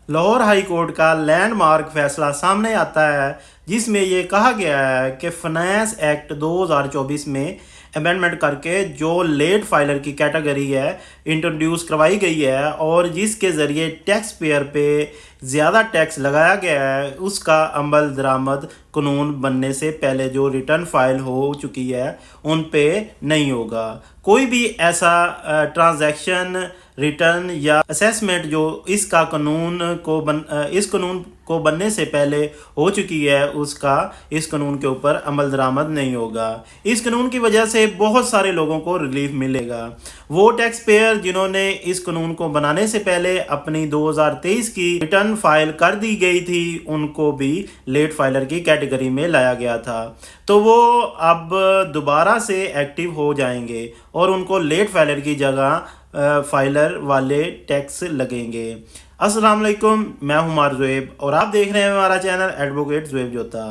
Lahore high court का landmark फैसला सामने आता है जिसमें ये कहा गया है कि फाइनेंस एक्ट 2024 में अमेंडमेंट करके जो लेट फाइलर की कैटेगरी है इंट्रोड्यूस करवाई गई है और जिसके ज़रिए टैक्स पेयर पे ज़्यादा टैक्स लगाया गया है उसका अमल दरामद कानून बनने से पहले जो रिटर्न फाइल हो चुकी है उन पे नहीं होगा। कोई भी ऐसा ट्रांजैक्शन रिटर्न या असेसमेंट जो इस कानून को बनने से पहले हो चुकी है उसका इस कानून के ऊपर अमल दरामद नहीं होगा। इस कानून की वजह से बहुत सारे लोगों को रिलीफ मिलेगा। वो टैक्स पेयर जिन्होंने इस कानून को बनाने से पहले अपनी 2023 की रिटर्न फाइल कर दी गई थी उनको भी लेट फाइलर की कैटेगरी में लाया गया था, तो वो अब दोबारा से एक्टिव हो जाएंगे और उनको लेट फाइलर की जगह फाइलर वाले टैक्स लगेंगे। अस्सलाम वालेकुम, मैं हूं उमर ज़ुएब और आप देख रहे हैं हमारा चैनल एडवोकेट ज़ुएब जोता।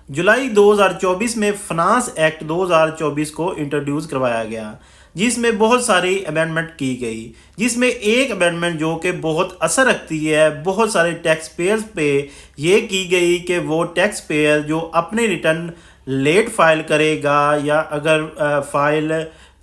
जुलाई 2024 में फाइनेंस एक्ट 2024 को इंट्रोड्यूस करवाया गया जिसमें बहुत सारी अमेंडमेंट की गई, जिसमें एक अमेंडमेंट जो कि बहुत असर रखती है बहुत सारे टैक्स पेयर्स पे ये की गई कि वो टैक्स पेयर जो अपने रिटर्न लेट फाइल करेगा या अगर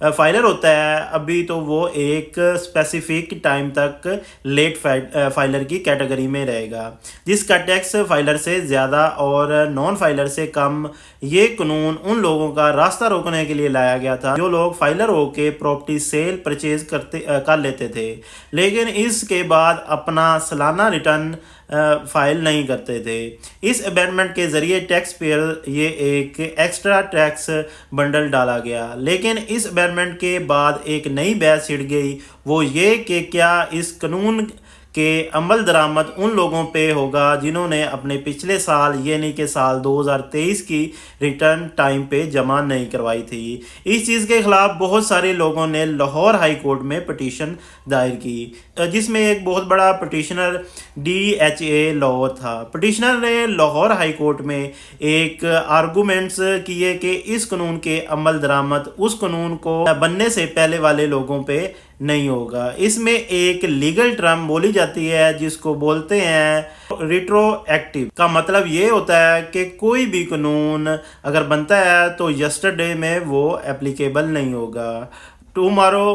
फाइलर होता है अभी तो वो एक स्पेसिफिक टाइम तक लेट फाइलर की कैटेगरी में रहेगा जिसका टैक्स फाइलर से ज़्यादा और नॉन फाइलर से कम। ये कानून उन लोगों का रास्ता रोकने के लिए लाया गया था जो लोग फाइलर होके प्रॉपर्टी सेल परचेज कर लेते थे लेकिन इसके बाद अपना सालाना रिटर्न फाइल नहीं करते थे। इस अमेंडमेंट के ज़रिए टैक्स पेयर ये एक एक्स्ट्रा टैक्स बंडल डाला गया, लेकिन इस अमेंडमेंट के बाद एक नई बहस छिड़ गई, वो ये कि क्या इस कानून के अमल दरामद उन लोगों पे होगा जिन्होंने अपने पिछले साल यानी कि साल 2023 की रिटर्न टाइम पे जमा नहीं करवाई थी। इस चीज़ के ख़िलाफ़ बहुत सारे लोगों ने लाहौर हाई कोर्ट में पटिशन दायर की जिसमें एक बहुत बड़ा पटिशनर DHA लॉ था। पटिशनर ने लाहौर हाई कोर्ट में एक आर्गूमेंट्स किए कि इस कानून के अमल दरामद उस कानून को बनने से पहले वाले लोगों पे नहीं होगा। इसमें एक लीगल टर्म बोली जाती है जिसको बोलते हैं रिट्रोएक्टिव। का मतलब ये होता है कि कोई भी कानून अगर बनता है तो यस्टरडे में वो एप्लीकेबल नहीं होगा, टुमारो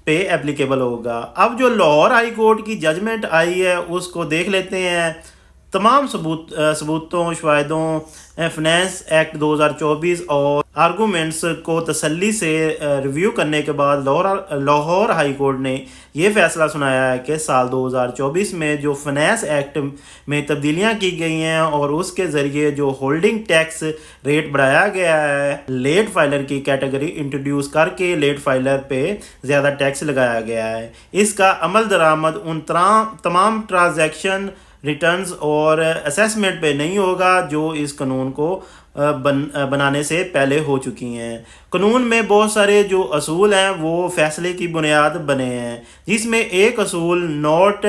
पे एप्लीकेबल होगा। अब जो लाहौर हाई कोर्ट की जजमेंट आई है उसको देख लेते हैं। तमाम सबूतों शवाहिदों फाइनेंस एक्ट 2024 और आर्गूमेंट्स को तसल्ली से रिव्यू करने के बाद लाहौर हाई कोर्ट ने ये फैसला सुनाया है कि साल 2024 में जो फाइनेंस एक्ट में तब्दीलियां की गई हैं और उसके ज़रिए जो होल्डिंग टैक्स रेट बढ़ाया गया है लेट फाइलर की कैटेगरी इंट्रोड्यूस करके लेट फाइलर पे ज़्यादा टैक्स लगाया गया है, इसका अमल दरामद उन तमाम ट्रांजैक्शन रिटर्न्स और असेसमेंट पे नहीं होगा जो इस कानून को बनाने से पहले हो चुकी हैं। कानून में बहुत सारे जो असूल हैं वो फैसले की बुनियाद बने हैं जिसमें एक असूल non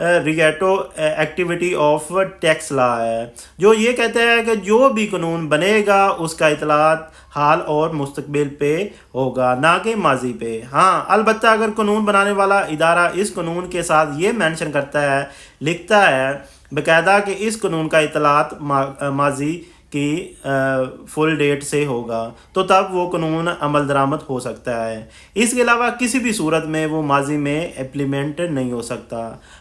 retroactivity of tax law है जो ये कहता है कि जो भी कानून बनेगा उसका इतलात हाल और मुस्तकबिल पे होगा ना कि माजी पे। हाँ, अलबत्ता अगर कानून बनाने वाला इदारा इस कानून के साथ ये मेंशन करता है लिखता है बाकायदा कि इस कानून का इतलात माजी की फुल डेट से होगा तो तब वो कानून अमल दरामद हो सकता है। इसके अलावा किसी भी सूरत में वो माजी में इम्प्लीमेंट नहीं हो सकता।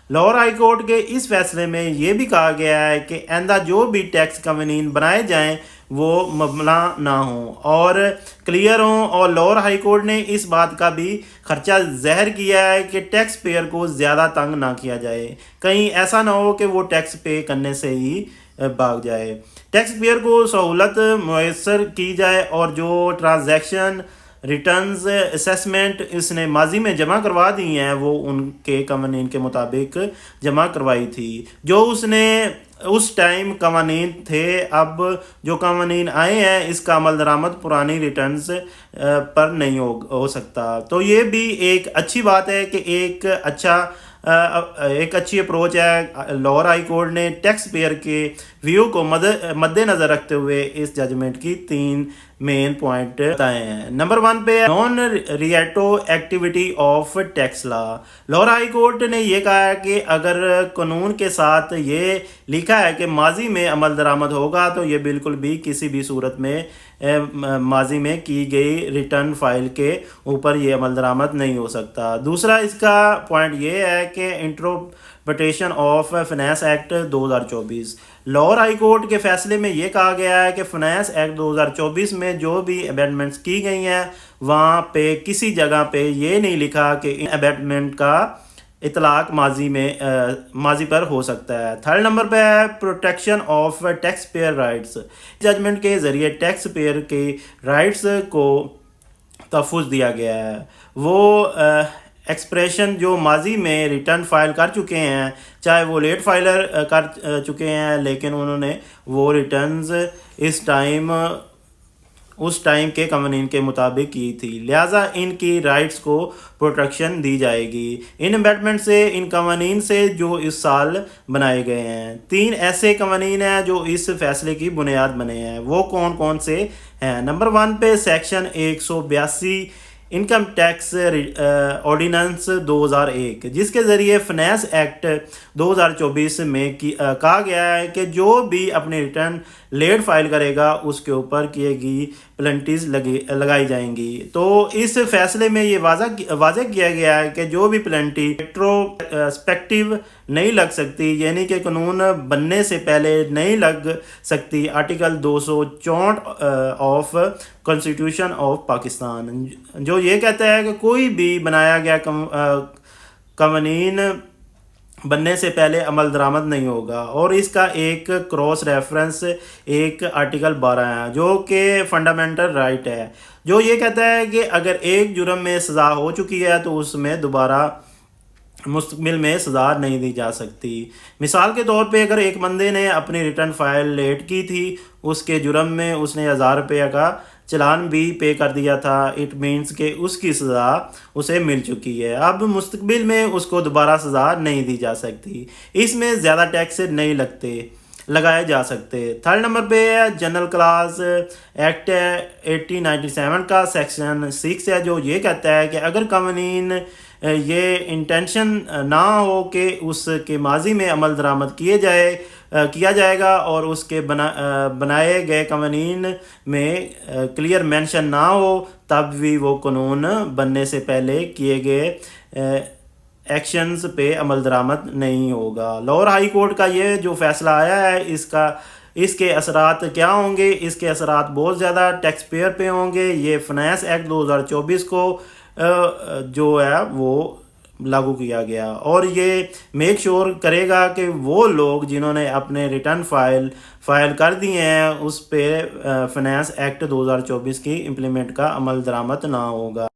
लाहौर हाई कोर्ट के इस फैसले में ये भी कहा गया है कि आइंदा जो भी टैक्स कवानीन बनाए जाएं वो मबना ना हो और क्लियर हों, और लाहौर हाई कोर्ट ने इस बात का भी खर्चा ज़ाहिर किया है कि टैक्स पेयर को ज़्यादा तंग ना किया जाए, कहीं ऐसा ना हो कि वो टैक्स पे करने से ही भाग जाए। टैक्स पेयर को सहूलत मुयसर की जाए और जो ट्रांजैक्शन रिटर्न्स असेसमेंट इसने माजी में जमा करवा दी हैं वो उनके कवानीन के मुताबिक जमा करवाई थी जो उसने उस टाइम कवानीन थे। अब जो कवानीन आए हैं इसका अमल दरामद पुरानी रिटर्न्स पर नहीं हो सकता। तो ये भी एक अच्छी बात है कि एक अच्छी अप्रोच है। लाहौर हाई कोर्ट ने टैक्स पेयर के व्यू को मद्देनज़र रखते हुए इस जजमेंट की 3 मेन पॉइंट बताए हैं। नंबर 1 पे non retroactivity of tax law. Lahore high court ने ये कहा है कि अगर कानून के साथ ये लिखा है कि माजी में अमल दरामद होगा तो ये बिल्कुल भी किसी भी सूरत में माजी में की गई रिटर्न फाइल के ऊपर ये अमल दरामद नहीं हो सकता। दूसरा इसका पॉइंट ये है कि interpretation of finance act 2024। Lahore high court के फैसले में ये कहा गया है कि फाइनेंस एक्ट 2024 में जो भी अमेंडमेंट्स की गई हैं वहाँ पे किसी जगह पे ये नहीं लिखा कि इन अमेंडमेंट का इतलाक माजी पर हो सकता है। थर्ड नंबर पे है protection of taxpayer rights. Judgement के ज़रिए टैक्स पेयर के राइट्स को तहफ़्फ़ुज़ दिया गया है। वो एक्सप्रेशन जो माजी में रिटर्न फाइल कर चुके हैं, चाहे वो लेट फाइलर कर चुके हैं, लेकिन उन्होंने वो रिटर्न्स उस टाइम के कवानीन के मुताबिक की थी, लिहाजा इनकी राइट्स को प्रोटेक्शन दी जाएगी इन अमेंडमेंट से, इन कवानीन से जो इस साल बनाए गए हैं। 3 ऐसे कवानीन हैं जो इस फैसले की बुनियाद बने हैं। वो कौन कौन से हैं? नंबर 1 पे सेक्शन 182 इनकम टैक्स ऑर्डिनेंस 2001, जिसके ज़रिए फाइनेंस एक्ट 2024 में कहा गया है कि जो भी अपनी रिटर्न लेट फाइल करेगा उसके ऊपर किए गई पेनल्टीज लगाई जाएंगी। तो इस फैसले में ये वाज़ेह किया गया है कि जो भी पेनल्टी रेट्रोस्पेक्टिव नहीं लग सकती, यानी कि कानून बनने से पहले नहीं लग सकती, article 264 of constitution of Pakistan जो ये कहता है कि कोई भी बनाया गया कवानीन बनने से पहले अमल दरामद नहीं होगा। और इसका एक क्रॉस रेफरेंस एक आर्टिकल 12 है जो कि फंडामेंटल राइट है, जो ये कहता है कि अगर एक जुर्म में सज़ा हो चुकी है तो उसमें दोबारा मुस्तकबिल में सज़ा नहीं दी जा सकती। मिसाल के तौर पे अगर एक बंदे ने अपनी रिटर्न फाइल लेट की थी, उसके जुर्म में उसने 1000 रुपये का चलान भी पे कर दिया था, इट मीन्स कि उसकी सज़ा उसे मिल चुकी है। अब मुस्तकबिल में उसको दोबारा सज़ा नहीं दी जा सकती, इसमें ज़्यादा टैक्स नहीं लगाए जा सकते। थर्ड नंबर पे है जनरल क्लास एक्ट 1897 का सेक्शन 6 है, जो ये कहता है कि अगर कवानीन ये इंटेंशन ना हो कि उसके माजी में अमल दरामद किया जाएगा और उसके बनाए गए कवानीन में क्लियर मेंशन ना हो, तब भी वो कानून बनने से पहले किए गए एक्शंस पे अमल दरामद नहीं होगा। लाहौर हाई कोर्ट का ये जो फैसला आया है इसके असरात क्या होंगे? इसके असरात बहुत ज़्यादा टैक्स पेयर पे होंगे। ये फाइनेंस एक्ट 2024 को जो है वो लागू किया गया और ये मेक श्योर करेगा कि वो लोग जिन्होंने अपने रिटर्न फाइल कर दिए हैं उस पे फाइनेंस एक्ट 2024 की इम्प्लीमेंट का अमल दरामद ना होगा।